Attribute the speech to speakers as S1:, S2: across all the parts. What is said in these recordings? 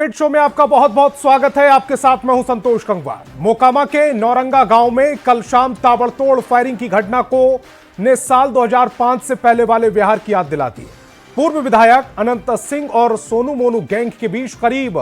S1: Show में आपका बहुत बहुत स्वागत है। आपके साथ मैं हूं संतोष गंगवार। मोकामा के नौरंगा गांव में कल शाम ताबड़तोड़ फायरिंग की घटना को ने साल 2005 से पहले वाले व्यवहार की याद दिलाती है। पूर्व विधायक अनंत सिंह और सोनू मोनू गैंग के बीच करीब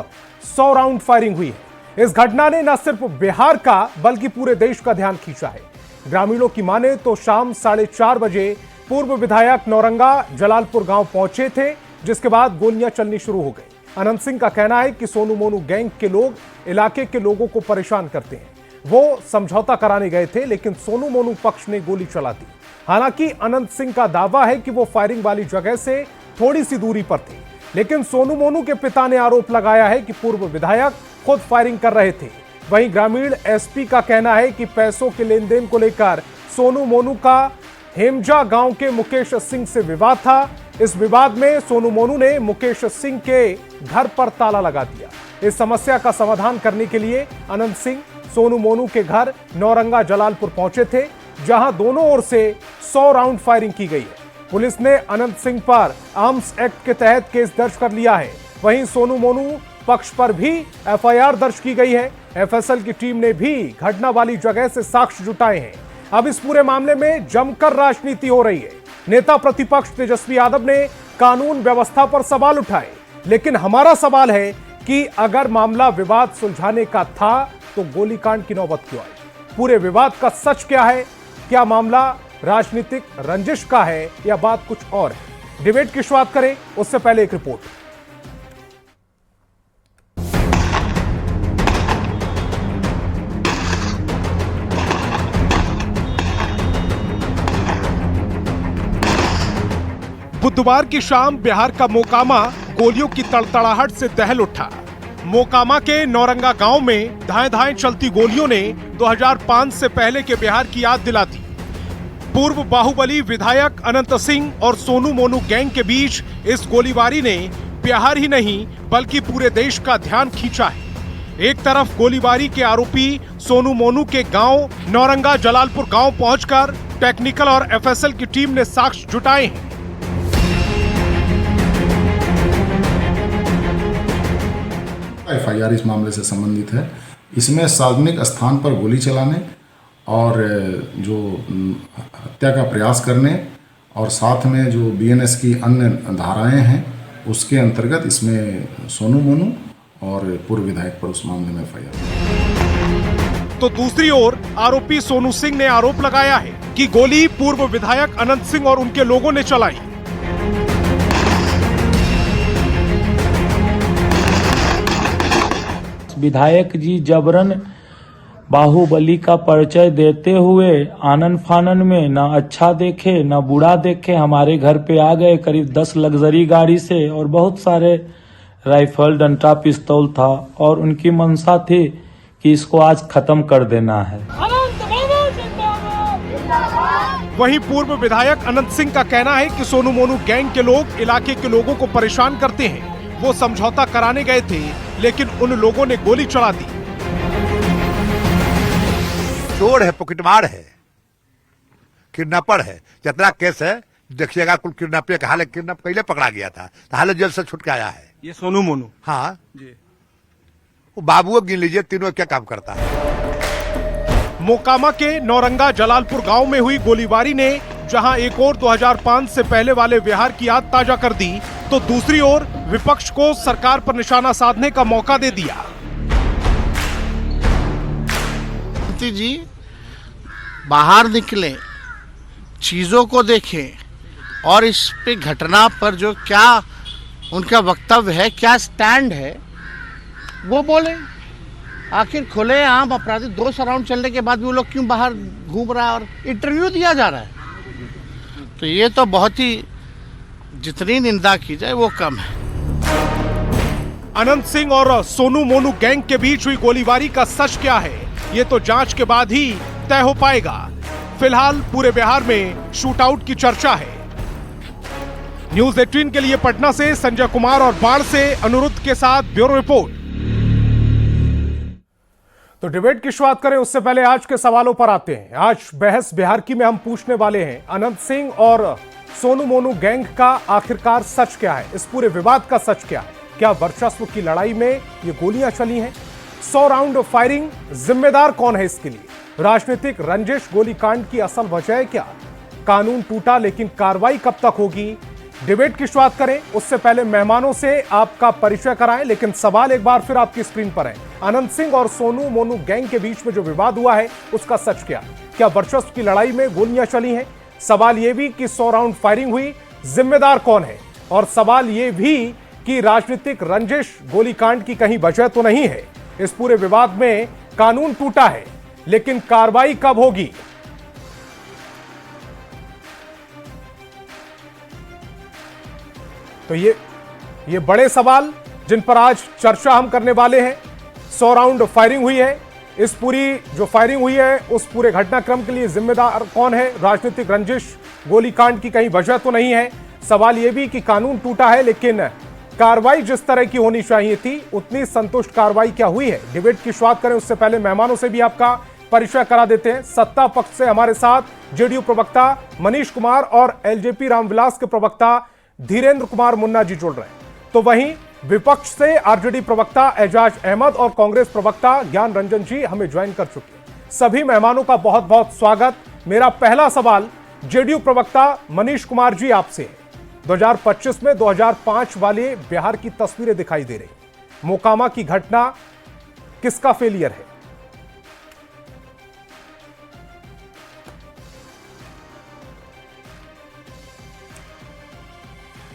S1: 100 राउंड फायरिंग हुई है। इस घटना ने न सिर्फ बिहार का बल्कि पूरे देश का ध्यान खींचा है। ग्रामीणों की माने तो शाम 4:30 बजे पूर्व विधायक नौरंगा जलालपुर गांव पहुंचे थे, जिसके बाद गोलियां चलनी शुरू हो गई। अनंत सिंह का कहना है कि सोनू मोनू गैंग के लोग इलाके के लोगों को परेशान करते हैं। वो समझौता कराने गए थे, लेकिन सोनू मोनू पक्ष ने गोली चला दी। हालांकि अनंत सिंह का दावा है कि वो फायरिंग वाली जगह से थोड़ी सी दूरी पर थे, लेकिन सोनू मोनू के पिता ने आरोप लगाया है कि पूर्व विधायक खुद फायरिंग कर रहे थे। वहीं ग्रामीण एसपी का कहना है कि पैसों के लेन देन को लेकर सोनू मोनू का हेमजा गांव के मुकेश सिंह से विवाद था। इस विवाद में सोनू मोनू ने मुकेश सिंह के घर पर ताला लगा दिया। इस समस्या का समाधान करने के लिए अनंत सिंह सोनू मोनू के घर नौरंगा जलालपुर पहुंचे थे, जहां दोनों ओर से 100 राउंड फायरिंग की गई है। पुलिस ने अनंत सिंह पर आर्म्स एक्ट के तहत केस दर्ज कर लिया है। वहीं सोनू मोनू पक्ष पर भी एफआईआर दर्ज की गई है। एफएसएल की टीम ने भी घटना वाली जगह से साक्ष्य जुटाए हैं। अब इस पूरे मामले में जमकर राजनीति हो रही है। नेता प्रतिपक्ष तेजस्वी यादव ने कानून व्यवस्था पर सवाल उठाए, लेकिन हमारा सवाल है कि अगर मामला विवाद सुलझाने का था तो गोलीकांड की नौबत क्यों आई? पूरे विवाद का सच क्या है? क्या मामला राजनीतिक रंजिश का है या बात कुछ और है? डिबेट की शुरुआत करें उससे पहले एक रिपोर्ट। बुधवार की शाम बिहार का मोकामा गोलियों की तड़तड़ाहट से दहल उठा। मोकामा के नौरंगा गांव में धाएं धाएं चलती गोलियों ने 2005 से पहले के बिहार की याद दिलाती। पूर्व बाहुबली विधायक अनंत सिंह और सोनू मोनू गैंग के बीच इस गोलीबारी ने बिहार ही नहीं बल्कि पूरे देश का ध्यान खींचा है। एक तरफ गोलीबारी के आरोपी सोनू मोनू के गांव नौरंगा जलालपुर गांव पहुंचकर टेक्निकल और एफएसएल की टीम ने साक्ष्य जुटाए हैं।
S2: एफआईआर इस मामले से संबंधित है। इसमें सार्वजनिक स्थान पर गोली चलाने और जो हत्या का प्रयास करने और साथ में जो बीएनएस की अन्य धाराएं हैं उसके अंतर्गत इसमें सोनू मोनू और पूर्व विधायक पर उस मामले में एफआईआर।
S1: तो दूसरी ओर आरोपी सोनू सिंह ने आरोप लगाया है कि गोली पूर्व विधायक अनंत सिंह और उनके लोगों ने चलाई।
S3: विधायक जी जबरन बाहुबली का परिचय देते हुए आनन फानन में न अच्छा देखे न बुरा देखे हमारे घर पे आ गए। करीब 10 लग्जरी गाड़ी से और बहुत सारे राइफल डंडा पिस्तौल था और उनकी मंशा थी कि इसको आज खत्म कर देना है।
S1: वहीं पूर्व विधायक अनंत सिंह का कहना है कि सोनू मोनू गैंग के लोग इलाके के लोगों को परेशान करते हैं। वो समझौता कराने गए थे, लेकिन उन लोगों ने गोली चला दी।
S4: चोर है, पॉकेटमार है, किडनैपर है। जितना केस है देखिएगा, कुल किडनैप का हाल किडनैप पहले पकड़ा गया था, हाल जेल से छूट के आया है।
S1: ये सोनू मोनू,
S4: हाँ
S1: जी।
S4: वो बाबुओं गिन लीजिए, तीनों क्या काम करता है।
S1: मोकामा के नौरंगा जलालपुर गांव में हुई गोलीबारी ने जहां एक और 2005 से पहले वाले व्यवहार की याद ताजा कर दी, तो दूसरी ओर विपक्ष को सरकार पर निशाना साधने का मौका दे दिया।
S5: जी बाहर निकले, चीजों को देखें और इस पे घटना पर जो क्या उनका वक्तव्य है, क्या स्टैंड है, वो बोले। आखिर खुले आम अपराधी 200 राउंड चलने के बाद भी वो लोग क्यों बाहर घूम रहा है और इंटरव्यू दिया जा रहा है? तो ये तो बहुत ही, जितनी निंदा की जाए वो कम है।
S1: अनंत सिंह और सोनू मोनू गैंग के बीच हुई गोलीबारी का सच क्या है, ये तो जांच के बाद ही तय हो पाएगा। फिलहाल पूरे बिहार में शूटआउट की चर्चा है। न्यूज़ 18 के लिए पटना से संजय कुमार और बाढ़ से अनुरुद्ध के साथ ब्यूरो रिपोर्ट। तो डिबेट की शुरुआत करें उससे पहले आज के सवालों पर आते हैं। आज बहस बिहार की में हम पूछने वाले हैं, अनंत सिंह और सोनू मोनू गैंग का आखिरकार सच क्या है? इस पूरे विवाद का सच क्या है? क्या वर्चस्व की लड़ाई में ये गोलियां चली हैं? 100 राउंड फायरिंग, जिम्मेदार कौन है इसके लिए? राजनीतिक रंजिश गोलीकांड की असल वजह है क्या? कानून टूटा लेकिन कार्रवाई कब तक होगी? डिबेट की शुरुआत करें उससे पहले मेहमानों से आपका परिचय कराएं, लेकिन सवाल एक बार फिर आपकी स्क्रीन पर है। अनंत सिंह और सोनू मोनू गैंग के बीच में जो विवाद हुआ है उसका सच क्या वर्चस्व की लड़ाई में गोलियां चली हैं? सवाल यह भी कि 100 राउंड फायरिंग हुई, जिम्मेदार कौन है? और सवाल यह भी कि राजनीतिक रंजिश गोलीकांड की कहीं वजह तो नहीं है? इस पूरे विवाद में कानून टूटा है लेकिन कार्रवाई कब होगी? तो ये बड़े सवाल जिन पर आज चर्चा हम करने वाले हैं। 100 राउंड फायरिंग हुई है, इस पूरी जो फायरिंग हुई है उस पूरे घटनाक्रम के लिए जिम्मेदार कौन है? राजनीतिक रंजिश गोलीकांड की कहीं वजह तो नहीं है? सवाल यह भी कि कानून टूटा है लेकिन कार्रवाई जिस तरह की होनी चाहिए थी उतनी संतुष्ट कार्रवाई क्या हुई है? डिबेट की शुरुआत करें उससे पहले मेहमानों से भी आपका परिचय करा देते हैं। सत्ता पक्ष से हमारे साथ जेडीयू प्रवक्ता मनीष कुमार और एलजेपी रामविलास के प्रवक्ता धीरेन्द्र कुमार मुन्ना जी जुड़ रहे हैं। तो वहीं विपक्ष से आरजेडी प्रवक्ता एजाज अहमद और कांग्रेस प्रवक्ता ज्ञान रंजन जी हमें ज्वाइन कर चुके हैं। सभी मेहमानों का बहुत बहुत स्वागत। मेरा पहला सवाल जेडीयू प्रवक्ता मनीष कुमार जी आपसे है। 2025 में 2005 वाले बिहार की तस्वीरें दिखाई दे रही, मोकामा की घटना किसका फेलियर है?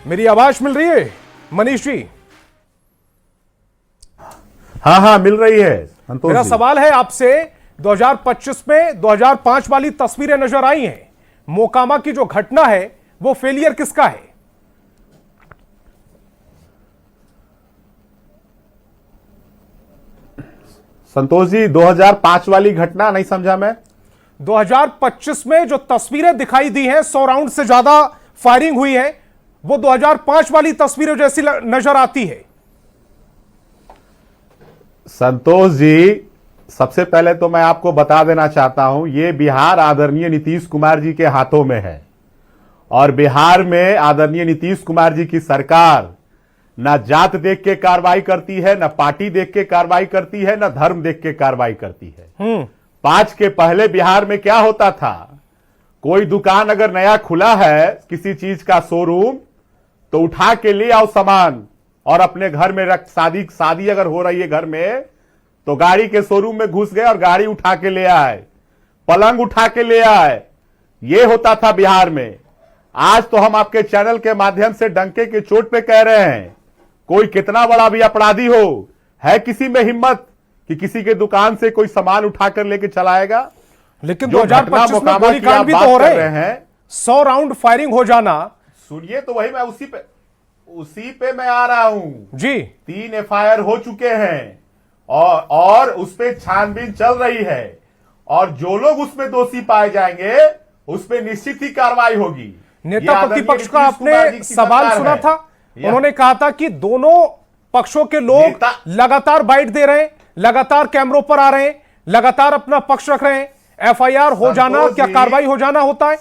S1: मेरी आवाज मिल रही है मनीष जी?
S6: हाँ मिल रही है।
S1: मेरा सवाल है आपसे, 2025 में 2005 वाली तस्वीरें नजर आई हैं, मोकामा की जो घटना है वो फेलियर किसका है?
S6: संतोष जी 2005 वाली घटना नहीं समझा मैं।
S1: 2025 में जो तस्वीरें दिखाई दी हैं, 100 राउंड से ज्यादा फायरिंग हुई है, वो 2005 वाली तस्वीरें जैसी नजर आती है।
S6: संतोष जी सबसे पहले तो मैं आपको बता देना चाहता हूं, ये बिहार आदरणीय नीतीश कुमार जी के हाथों में है और बिहार में आदरणीय नीतीश कुमार जी की सरकार ना जात देख के कार्रवाई करती है, ना पार्टी देख के कार्रवाई करती है, ना धर्म देख के कार्रवाई करती है। 5 के पहले बिहार में क्या होता था, कोई दुकान अगर नया खुला है किसी चीज का शोरूम तो उठा के ले आओ सामान और अपने घर में रख, शादी अगर हो रही है घर में तो गाड़ी के शोरूम में घुस गए और गाड़ी उठा के ले आए, पलंग उठा के ले आए। ये होता था बिहार में। आज तो हम आपके चैनल के माध्यम से डंके के चोट पे कह रहे हैं, कोई कितना बड़ा भी अपराधी हो, है किसी में हिम्मत कि किसी के दुकान से कोई सामान उठाकर लेके चलाएगा?
S1: लेकिन 2025 में गोलीकांड भी तो हो रहे हैं, 100 राउंड फायरिंग हो जाना।
S6: सुनिए तो वही मैं उसी पे मैं आ रहा हूं
S1: जी।
S6: 3 एफआईआर हो चुके हैं और उस पे छानबीन चल रही है और जो लोग उसमें दोषी पाए जाएंगे उस पे निश्चित ही कार्रवाई होगी।
S1: नेता प्रतिपक्ष का आपने सवाल सुना था, उन्होंने कहा था कि दोनों पक्षों के लोग लगातार बाइट दे रहे हैं, लगातार कैमरों पर आ रहे हैं, लगातार अपना पक्ष रख रहे हैं। एफआईआर हो जाना क्या कार्रवाई हो जाना होता है?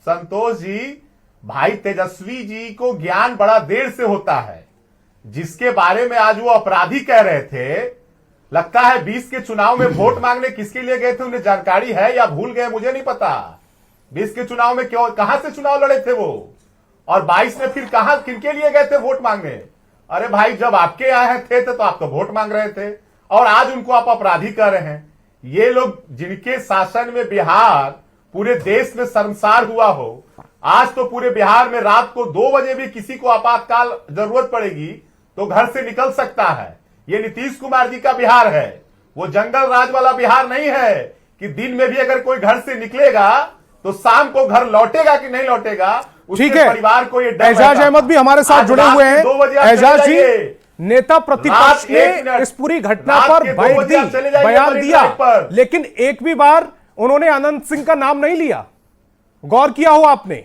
S6: संतोष जी, भाई तेजस्वी जी को ज्ञान बड़ा देर से होता है। जिसके बारे में आज वो अपराधी कह रहे थे, लगता है 20 के चुनाव में वोट मांगने किसके लिए गए थे उन्हें जानकारी है या भूल गए, मुझे नहीं पता। 20 के चुनाव में कहां से चुनाव लड़े थे वो, और 22 में फिर किनके लिए गए थे वोट मांगने? अरे भाई, जब आपके यहाँ थे तो आप तो वोट मांग रहे थे और आज उनको आप अपराधी कह रहे हैं। ये लोग जिनके शासन में बिहार पूरे देश में शर्मसार हुआ हो, आज तो पूरे बिहार में रात को 2 बजे भी किसी को आपातकाल जरूरत पड़ेगी तो घर से निकल सकता है। ये नीतीश कुमार जी का बिहार है, वो जंगल राज वाला बिहार नहीं है कि दिन में भी अगर कोई घर से निकलेगा तो शाम को घर लौटेगा कि नहीं लौटेगा, उसके परिवार को ये डर।
S1: एजाज अहमद भी हमारे साथ जुड़े हुए हैं। एजाज जी, नेता प्रतिपक्ष ने इस पूरी घटना पर बयान दिया, लेकिन एक भी बार उन्होंने अनंत सिंह का नाम नहीं लिया। गौर किया हो आपने?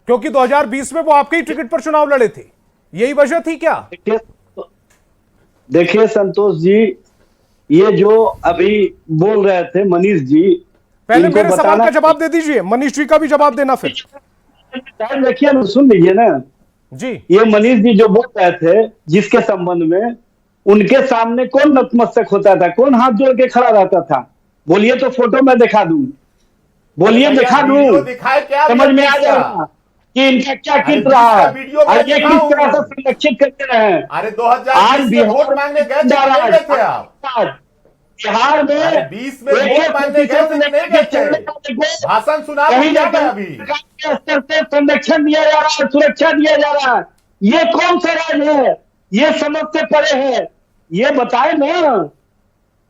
S1: क्योंकि 2020 में वो आपके ही टिकट पर चुनाव लड़े थे, यही वजह थी क्या?
S7: देखिए संतोष जी, ये जो अभी बोल रहे थे मनीष जी,
S1: पहले मेरे सवाल का जवाब दे दीजिए, मनीष जी का भी जवाब देना फिर।
S7: टाइम देखिए ना, सुन लीजिए ना।
S1: जी
S7: ये मनीष जी जो बोल रहे थे जिसके संबंध में, उनके सामने कौन नतमस्तक होता था, कौन हाथ जोड़ के खड़ा रहता था? बोलिए तो फोटो मैं दिखा दूं, बोलिए दिखा दूं,
S6: दिखाए क्या
S7: समझ में आ जाएगा कि इनका क्या कित
S6: बीस
S7: रहा
S6: का
S7: है
S6: वीडियो मैं
S7: और ये किस
S6: दिखाऊं।
S7: तरह से संरक्षित करते रहे हैं।
S6: अरे
S7: आज
S6: 2020 में
S7: बिहार
S6: वोट मांगने गए थे
S7: जा रहा
S6: नहीं
S7: है।
S6: गए थे आप?
S7: बिहार में
S6: अरे 20 में वोट मांगने गए थे नहीं गए थे? भाषण सुना
S7: कहीं
S6: क्या
S7: ना
S6: मैं
S7: कहीं
S6: अभी?
S7: सरकार के स्तर से संरक्षण दिया जा रहा है, सुरक्षा दिया जा रहा है। ये कौन सा राज है? ये समझ से परे है। ये बताए ना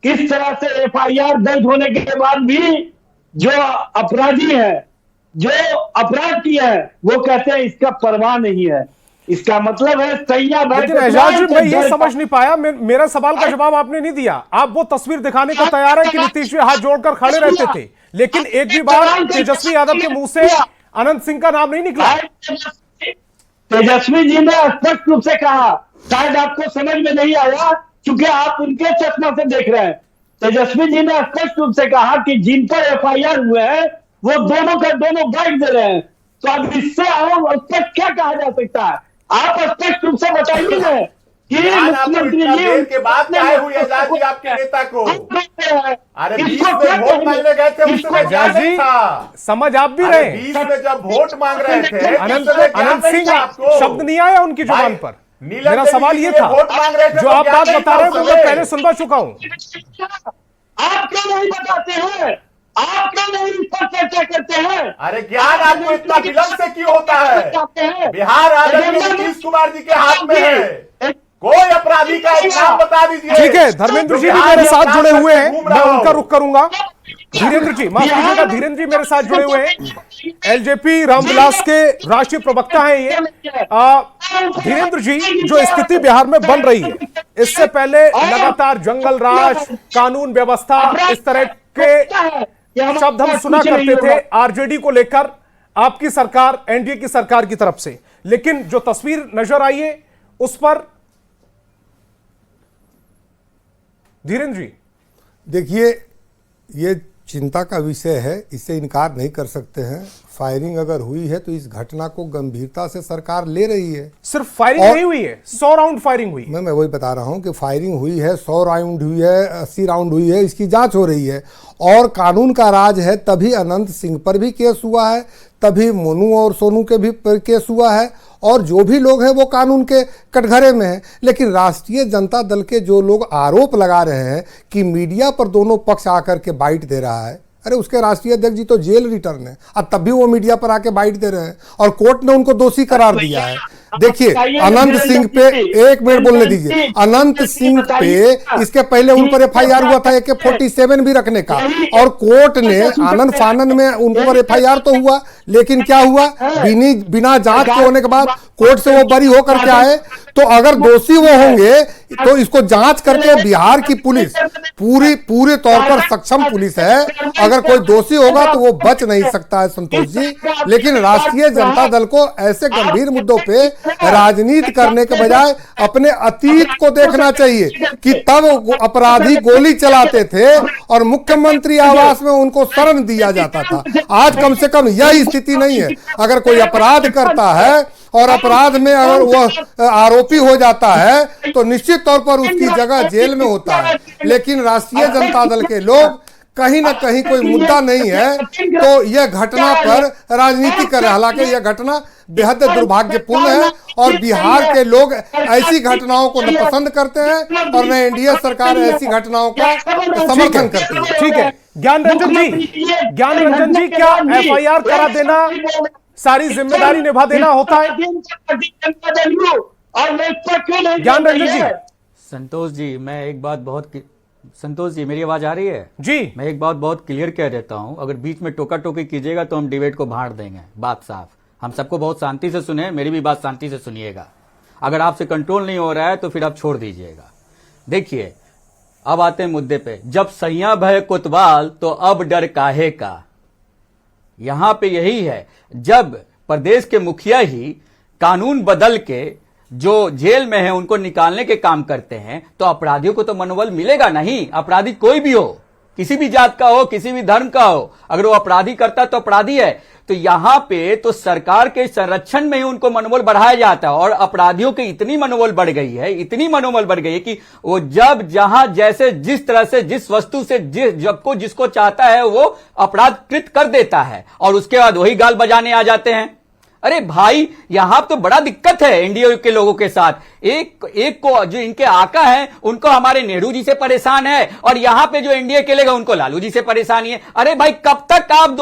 S7: किस तरह से एफआईआर दर्ज होने के बाद भी जो अपराधी है, जो अपराध किया है, वो कहते हैं इसका परवाह नहीं है। इसका मतलब है सैया भाई
S1: लेकिन एजाज जी, मैं ये समझ नहीं पाया, मेरा सवाल का जवाब आपने नहीं दिया। आप वो तस्वीर दिखाने को तैयार है कि नीतीश जी हाथ जोड़कर खड़े रहते थे, लेकिन एक भी बार तेजस्वी यादव के मुंह से अनंत सिंह का नाम नहीं निकला।
S7: तेजस्वी जी ने स्पष्ट रूप से कहा, शायद आपको समझ में नहीं आया क्योंकि आप उनके चश्मा से देख रहे हैं। तेजस्वी जी ने स्पष्ट रूप से कहा कि जिन पर एफआईआर हुए हैं वो दोनों का दोनों बाइट दे रहे हैं। तो अब इससे और स्पष्ट क्या कहा जा सकता है? आप स्पष्ट रूप से बताइए ना कि मुख्यमंत्री जी
S6: के बाद क्या हुई एजाज जी आपके नेता को? अरे 20
S7: इसको
S6: में
S7: क्या
S6: वोट मांगने गए थे, उस समय क्या
S1: एजाज जी,
S6: नहीं था?
S1: समझ आप भी
S6: अरे
S1: रहे।
S6: 20 में जब वोट मांग रहे थे
S1: अनंत सिंह शब्द नहीं आया उनकी जुबान पर।
S6: नीलम
S1: मेरा
S6: देवी
S1: सवाल
S6: जी
S1: ये
S6: के
S1: था,
S6: वोट मांग रहे थे
S1: जो
S6: तो
S1: आप
S6: क्या
S1: बात
S6: नहीं
S1: बता
S6: था
S1: रहे
S6: उस
S1: हो वो
S6: समय?
S1: मैं पहले सुनवा चुका हूं।
S7: आप क्यों नहीं बताते हैं? आप क्यों नहीं इस पर चर्चा करते हैं?
S6: अरे ज्ञान आपको इतना विलंब से क्यों होता है? बिहार आदरणीय नीतीश कुमार जी के हाथ में है। कोई अपराधी का एक नाम बता दीजिए।
S1: ठीक है, धर्मेंद्र जी भी मेरे साथ जुड़े हुए हैं, मैं उनका रुख करूंगा। धीरेन्द्र जी, माफ कीजिएगा, धीरेन्द्र जी मेरे साथ जुड़े हुए हैं, एलजेपी रामविलास के राष्ट्रीय प्रवक्ता हैं ये। धीरेन्द्र जी, जो स्थिति बिहार में बन रही है, इससे पहले लगातार जंगल राज, कानून व्यवस्था, इस तरह के शब्द हम सुना करते थे आरजेडी को लेकर, आपकी सरकार, एनडीए की सरकार की तरफ से। लेकिन जो तस्वीर नजर आई है उस पर धीरेन्द्र जी,
S8: देखिए, ये चिंता का विषय है, इससे इनकार नहीं कर सकते हैं। फायरिंग अगर हुई है तो इस घटना को गंभीरता से सरकार ले रही है।
S1: सिर्फ फायरिंग नहीं हुई है, 100 राउंड फायरिंग हुई।
S8: मैं वही बता रहा हूं कि फायरिंग हुई है, 100 राउंड हुई है, 80 राउंड हुई है, इसकी जांच हो रही है। और कानून का राज है, तभी अनंत सिंह पर भी केस हुआ है, तभी मोनू और सोनू के भी पर केस हुआ है, और जो भी लोग हैं वो कानून के कटघरे में हैं। लेकिन राष्ट्रीय जनता दल के जो लोग आरोप लगा रहे हैं कि मीडिया पर दोनों पक्ष आकर के बाइट दे रहा है, अरे उसके राष्ट्रीय अध्यक्ष जी तो जेल रिटर्न है, अब तब भी वो मीडिया पर आके बाइट दे रहे हैं और कोर्ट ने उनको दोषी करार दिया है। देखिए, अनंत सिंह पे, एक मिनट बोलने दीजिए, अनंत सिंह पे इसके पहले उन पर एफआईआर हुआ था AK-47 भी रखने का, और कोर्ट ने आनंद फानन में उन पर एफआईआर तो हुआ, लेकिन क्या हुआ, बिना जांच के होने के बाद कोर्ट से वो बरी होकर के आए। तो अगर दोषी वो होंगे तो इसको जांच करके बिहार की पुलिस पूरे तौर पर सक्षम पुलिस है, अगर कोई दोषी होगा तो वो बच नहीं सकता है संतोष जी। लेकिन राष्ट्रीय जनता दल को ऐसे गंभीर मुद्दों पे राजनीति करने के बजाय अपने अतीत को देखना चाहिए कि तब अपराधी गोली चलाते थे और मुख्यमंत्री आवास में उनको शरण दिया जाता था। आज कम से कम यह स्थिति नहीं है। अगर कोई अपराध करता है और अपराध में अगर वह आरोपी हो जाता है तो निश्चित तौर पर उसकी जगह जेल में होता है। लेकिन राष्ट्रीय जनता दल के लोग कहीं ना कहीं कोई मुद्दा नहीं है तो यह घटना पर राजनीति कर रहे हैं। हालांकि यह घटना बेहद दुर्भाग्यपूर्ण है और बिहार के लोग ऐसी घटनाओं को न पसंद करते हैं और न एनडीए सरकार ऐसी घटनाओं का समर्थन करती है।
S1: ठीक है, ज्ञान रंजन जी, क्या एफआईआर करा देना सारी जिम्मेदारी निभा देना होता है? ज्ञान रंजन जी।
S9: संतोष जी, मैं एक बात संतोष जी, मेरी आवाज आ रही है
S1: जी?
S9: मैं एक बात बहुत क्लियर कह देता हूं, अगर बीच में टोका टोकी कीजिएगा तो हम डिबेट को भाड़ देंगे। बात साफ, हम सबको बहुत शांति से सुने, मेरी भी बात शांति से सुनिएगा। अगर आपसे कंट्रोल नहीं हो रहा है तो फिर आप छोड़ दीजिएगा। देखिए, अब आते हैं मुद्दे पे। जब सैया भय कोतवाल तो अब डर काहे का। यहां पे यही है, जब प्रदेश के मुखिया ही कानून बदल के जो जेल में है उनको निकालने के काम करते हैं तो अपराधियों को तो मनोबल मिलेगा नहीं। अपराधी कोई भी हो, किसी भी जात का हो, किसी भी धर्म का हो, अगर वो अपराधी करता है तो अपराधी है। तो यहां पे तो सरकार के संरक्षण में ही उनको मनोबल बढ़ाया जाता है, और अपराधियों की इतनी मनोबल बढ़ गई है, इतनी मनोबल बढ़ गई है कि वो जब जहां जैसे जिस तरह से जिस वस्तु से जिसको चाहता है वो अपराध कृत कर देता है, और उसके बाद वही गाल बजाने आ जाते हैं। अरे भाई, यहां तो बड़ा दिक्कत है एनडीए के लोगों के साथ। एक को जो इनके आका हैं उनको हमारे नेहरू जी से परेशान है, और यहां पे जो एनडीए के लेगा उनको लालू जी से परेशानी है। अरे भाई, कब तक आप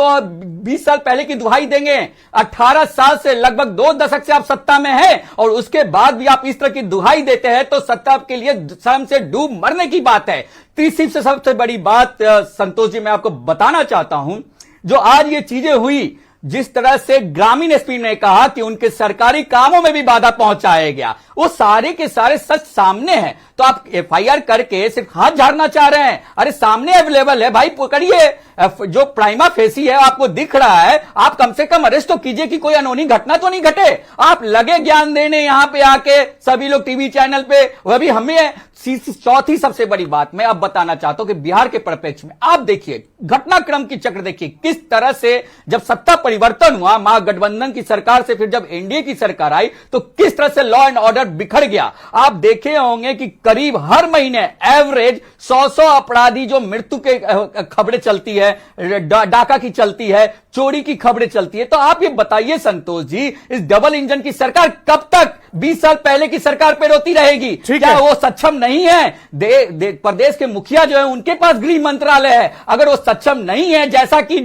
S9: 20 साल पहले की दुहाई देंगे? 18 साल से लगभग 2 दशक से आप सत्ता में हैं, और उसके बाद भी आप इस तरह की दुहाई देते हैं, तो सत्ता के लिए शर्म से डूब मरने की बात है। तीसरी से सबसे बड़ी बात संतोष जी मैं आपको बताना चाहता हूं, जो आज ये चीजें हुई, जिस तरह से ग्रामीण एसपी ने कहा कि उनके सरकारी कामों में भी बाधा पहुंचाया गया, वो सारे के सारे सच सामने हैं। तो आप एफआईआर करके सिर्फ हाथ झाड़ना चाह रहे हैं? अरे सामने अवेलेबल है भाई, पकड़िए। जो प्राइमा फेसी है आपको दिख रहा है, आप कम से कम अरेस्ट तो कीजिए कि कोई अनहोनी घटना तो नहीं घटे। आप लगे ज्ञान देने यहां पे आके सभी लोग टीवी चैनल पे, वह भी हमें। चौथी सबसे बड़ी बात मैं अब बताना चाहता हूं कि बिहार के परिप्रेक्ष्य में आप देखिए, घटनाक्रम की चक्र देखिए, किस तरह से जब सत्ता परिवर्तन हुआ महागठबंधन की सरकार से, फिर जब एनडीए की सरकार आई, तो किस तरह से लॉ एंड ऑर्डर बिखर गया। आप देखे होंगे कि करीब हर महीने एवरेज 100 अपराधी जो मृत्यु के खबरें चलती है, डाका की चलती है, चोरी की खबरें चलती है। तो आप ये बताइए संतोष जी, इस डबल इंजन की सरकार कब तक 20 साल पहले की सरकार पे रोती रहेगी? क्या वो सक्षम नहीं है? प्रदेश के मुखिया जो है उनके पास गृह मंत्रालय है, अगर वो सक्षम नहीं है, जैसा कि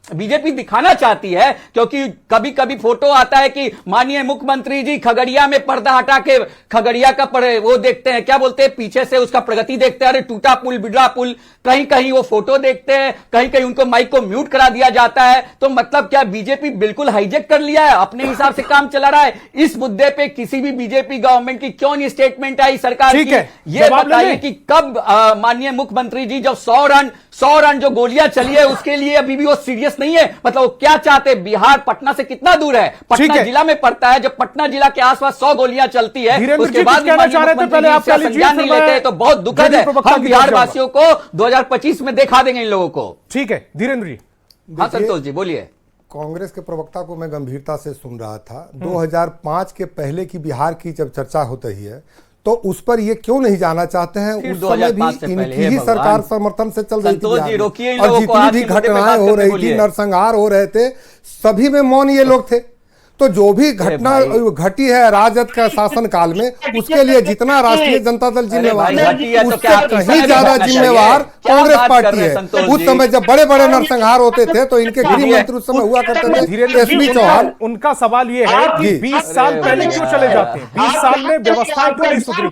S9: बीजेपी दिखाना चाहती है, क्योंकि कभी कभी फोटो आता है कि माननीय मुख्यमंत्री जी खगड़िया में पर्दा हटा के खगड़िया का वो देखते हैं, क्या बोलते हैं, पीछे से उसका प्रगति देखते हैं, अरे टूटा पुल, बिगड़ा पुल, कहीं कहीं वो फोटो देखते हैं, कहीं कहीं उनको माइक को म्यूट करा दिया जाता है। तो मतलब क्या बीजेपी बिल्कुल हाईजेक कर लिया है, अपने हिसाब से काम चला रहा है? इस मुद्दे पे किसी भी बीजेपी गवर्नमेंट की क्यों नहीं स्टेटमेंट आई सरकार की? ये बताइए कि कब माननीय मुख्यमंत्री जी जब 100 रन जो गोलियां चली है उसके लिए अभी भी वो सीरियस नहीं है? मतलब वो क्या चाहते? बिहार पटना से कितना दूर है? पटना जिला में पड़ता है। जब पटना जिला के आसपास 100 गोलियां चलती है, उसके बाद संज्ञान नहीं लेते, तो बहुत दुखद है। हम बिहार वासियों को 2025 में दिखा देंगे इन लोगों को।
S1: ठीक है धीरेन्द्र जी।
S9: हाँ संतोष जी बोलिए।
S8: कांग्रेस के प्रवक्ता को मैं गंभीरता से सुन रहा था। 2005 के पहले की बिहार की जब चर्चा होती है तो उस पर ये क्यों नहीं जाना चाहते हैं? उस समय भी इनकी ही सरकार समर्थन से चल रही थी, और जितनी भी घटनाएं हो रही थी, नरसंहार हो रहे थे, सभी में मौन ये लोग थे। तो जो भी घटना घटी है राजद का शासन काल में, उसके लिए जितना राष्ट्रीय जनता दल जिम्मेवार है, उससे कहीं ज्यादा जिम्मेवार कांग्रेस पार्टी है। उस समय जब बड़े बड़े नरसंहार होते थे तो इनके गृह मंत्री उस समय हुआ करते थे एसपी चौहान।
S1: उनका सवाल ये है कि 20 साल पहले क्यों चले जाते हैं? 20 साल में व्यवस्थाएं क्यों नहीं सुधरी?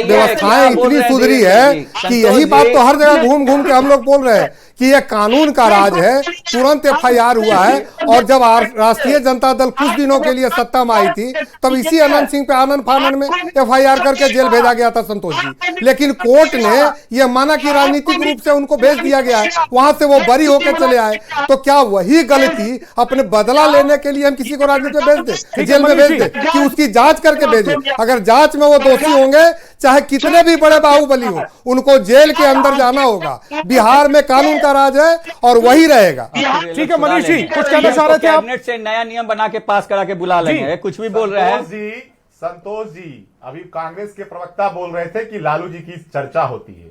S8: व्यवस्थाएं इतनी सुधरी है कि यही बात तो हर जगह घूम घूम के हम लोग बोल रहे हैं कि यह कानून का राज है। तुरंत एफआईआर हुआ है, और जब राष्ट्रीय जनता दल कुछ दिनों के लिए सत्ता में आई थी तब इसी अनंत सिंह पे आनंद फानन में एफआईआर करके जेल भेजा गया था संतोष जी। लेकिन कोर्ट ने यह माना कि राजनीतिक रूप से उनको भेज दिया गया है, वहां से वो बरी होकर चले आए। तो क्या वही गलती अपने बदला लेने के लिए हम किसी को राजनीति में भेज दे, जेल में भेज दे, कि उसकी जांच करके भेजे? अगर जांच में वो दोषी होंगे, चाहे कितने भी बड़े बाहुबली हो, उनको जेल के अंदर जाना होगा। बिहार में कानून का राज है और वही रहेगा।
S1: ठीक है मनीष जी, कुछ कहना चाह रहे थे आप?
S9: कैबिनेट से नया नियम बना के पास करा के बुला लेंगे, कुछ भी बोल रहे हैं
S6: संतोष जी। अभी कांग्रेस के प्रवक्ता बोल रहे थे कि लालू जी की चर्चा होती है।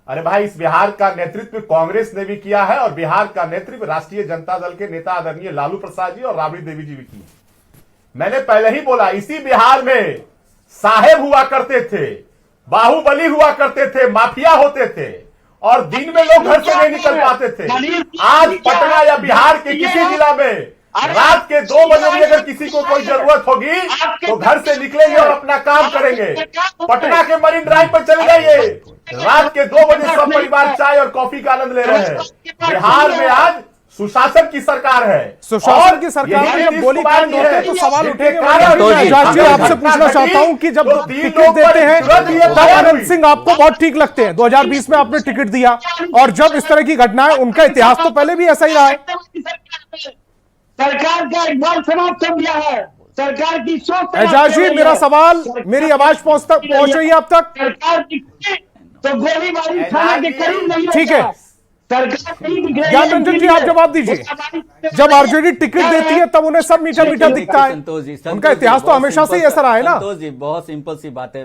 S6: अरे भाई, इस बिहार का नेतृत्व कांग्रेस ने भी किया है, और बिहार का नेतृत्व राष्ट्रीय जनता दल के नेता आदरणीय लालू प्रसाद जी और राबड़ी देवी जी भी की। मैंने पहले ही बोला, इसी बिहार में साहेब हुआ करते थे, बाहुबली हुआ करते थे, माफिया होते थे, और दिन में लोग घर से नहीं निकल पाते थे। आज पटना या बिहार के किसी जिला में रात के 2 बजे भी अगर किसी को कोई जरूरत होगी तो घर से निकलेंगे और अपना काम करेंगे। पटना के मरीन ड्राइव पर चले जाइए, रात के 2 बजे सब परिवार चाय और कॉफी का आनंद ले रहे हैं। बिहार में आज सुशासन की सरकार है।
S1: सुशासन की सरकार में जब गोली कांड होते हैं तो सवाल उठेंगे। आपसे पूछना चाहता हूं कि जब टिकट देते हैं तब आनंद सिंह आपको बहुत ठीक लगते हैं, 2020 में आपने टिकट दिया, और जब इस तरह की घटनाएं, उनका इतिहास तो पहले भी ऐसा ही रहा है।
S7: सरकार का एक बार समाप्त हो गया है, सरकार की सोच।
S1: एजाज जी, मेरा सवाल, मेरी आवाज पहुंच रही है आप तक?
S7: सरकार की तो गोलीबारी थाना के करीब नहीं
S1: ठीक है।
S7: होता। सरकार नहीं दिख रही है।
S1: ज्ञान रंजन जी, आप जवाब दीजिए। जब आरजेडी टिकट देती है तब उन्हें सब मीठा मीठा दिखता है।
S9: संतोष जी,
S1: उनका इतिहास तो हमेशा से ही ऐसा रहा है ना।
S9: संतोष जी, बहुत सिंपल सी बात है।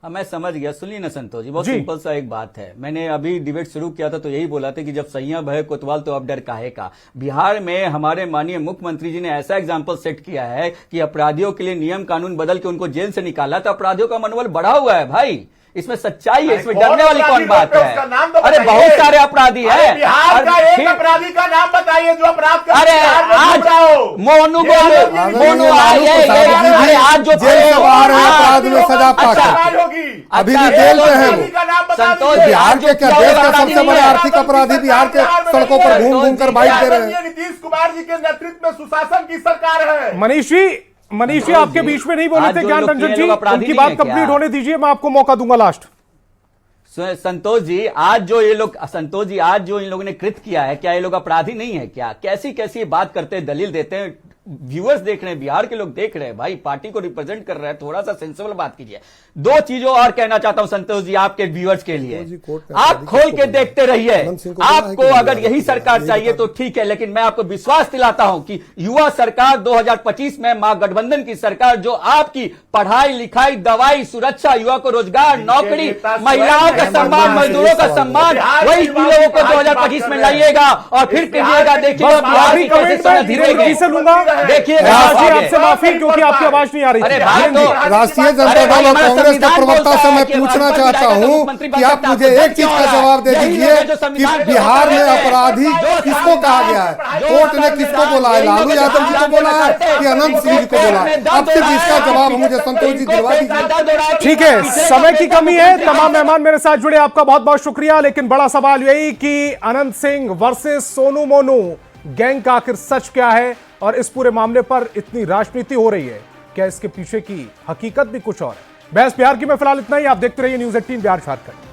S9: हाँ, मैं समझ गया, सुनिए ना संतोष जी, बहुत सिंपल सा एक बात है। मैंने अभी डिबेट शुरू किया था तो यही बोला था कि जब सैया भय कोतवाल तो अब डर काहे का। बिहार में हमारे माननीय मुख्यमंत्री जी ने ऐसा एग्जाम्पल सेट किया है कि अपराधियों के लिए नियम कानून बदल के उनको जेल से निकाला, तो अपराधियों का मनोबल बढ़ा हुआ है भाई। इसमें सच्चाई है, इसमें डरने वाली कौन बात है? अरे बहुत सारे अपराधी है।
S6: बिहार का एक अपराधी का नाम बताइए जो अपराध कर।
S9: अरे आज मोनू आज जो
S8: जेल से बाहर है, अपराध में सजा पाकर
S6: होगी,
S8: अभी भी जेल में है वो।
S6: का नाम बता
S9: संतोष,
S6: दीजिए।
S8: बिहार के क्या देश के सबसे बड़े आर्थिक अपराधी बिहार के सड़कों पर घूम घूम कर बाइट दे रहे हैं।
S6: नीतीश कुमार जी के नेतृत्व में सुशासन की सरकार है।
S1: मनीष जी आपके बीच में नहीं बोले थे ज्ञान रंजन जी, उनकी बात कंप्लीट होने दीजिए, मैं आपको मौका दूंगा लास्ट।
S9: संतोष जी, आज जो इन लोगों ने कृत किया है, क्या ये लोग अपराधी नहीं है क्या? कैसी कैसी बात करते हैं, दलील देते हैं। व्यूअर्स देख रहे हैं, बिहार के लोग देख रहे हैं भाई, पार्टी को रिप्रेजेंट कर रहे हैं, थोड़ा सा सेंसिबल बात कीजिए। दो चीजों और कहना चाहता हूं संतोष जी आपके व्यूअर्स के लिए, आप खोल के देखते रहिए। आपको अगर यही सरकार चाहिए तो ठीक है, लेकिन मैं आपको विश्वास दिलाता हूं कि युवा सरकार 2025 में महागठबंधन की सरकार, जो आपकी पढ़ाई लिखाई, दवाई, सुरक्षा, युवा को रोजगार, नौकरी, महिलाओं का सम्मान, मजदूरों का सम्मान, वही लोगों को 2025 में लाइएगा और फिर कहिएगा देखिए बिहार की कैसे
S1: धीरे से लूंगा। देखिए आपसे माफी क्योंकि आपकी आवाज नहीं आ रही थी।
S8: राष्ट्रीय जनता दल और कांग्रेस के प्रवक्ता से मैं पूछना चाहता हूं कि आप मुझे एक चीज का जवाब दे दीजिए कि बिहार में अपराधी किसको कहा गया है? कोर्ट ने किसको बोला है? लालू यादव जी को बोला है कि अनंत सिंह जी को बोला है? अब सिर्फ इसका जवाब मुझे संतोष जी दिलवा दीजिए।
S1: ठीक है, समय की कमी है। तमाम मेहमान मेरे साथ जुड़े, आपका बहुत बहुत शुक्रिया। लेकिन बड़ा सवाल यही कि अनंत सिंह वर्सेस सोनू मोनू गैंग का आखिर सच क्या है, और इस पूरे मामले पर इतनी राजनीति हो रही है, क्या इसके पीछे की हकीकत भी कुछ और है? बहस बिहार की में फिलहाल इतना ही। आप देखते रहिए न्यूज़ 18 बिहार झारखंड।